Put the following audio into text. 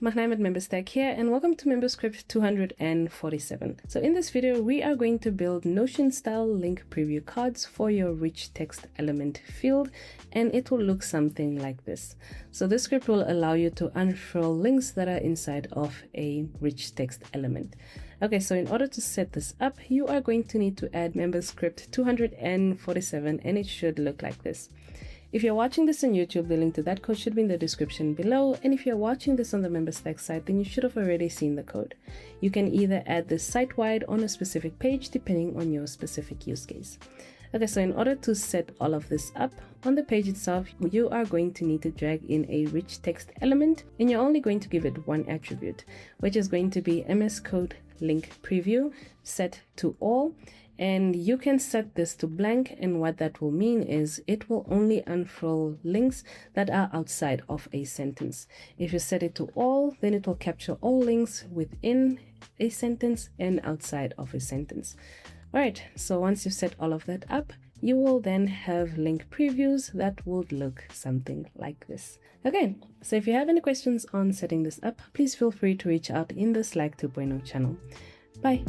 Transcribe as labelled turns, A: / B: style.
A: Magnaim at MemberStack here, and welcome to MemberScript 247. So in this video, we are going to build Notion style link preview cards for your rich text element field, and it will look something like this. So this script will allow you to unfurl links that are inside of a rich text element. Okay, so in order to set this up, you are going to need to add MemberScript 247, and it should look like this. If you're watching this on YouTube, the link to that code should be in the description below, and if you're watching this on the MemberStack site, then you should have already seen the code. You can either add this site-wide on a specific page depending on your specific use case. Okay, so in order to set all of this up, on the page itself, you are going to need to drag in a rich text element, and you're only going to give it one attribute, which is going to be MS Code link preview set to all. And you can set this to blank, and what that will mean is it will only unfurl links that are outside of a sentence. If you set it to all, then it will capture all links within a sentence and outside of a sentence. Alright, so once you've set all of that up, you will then have link previews that would look something like this. Okay, so if you have any questions on setting this up, please feel free to reach out in the Slack 2.0 channel. Bye!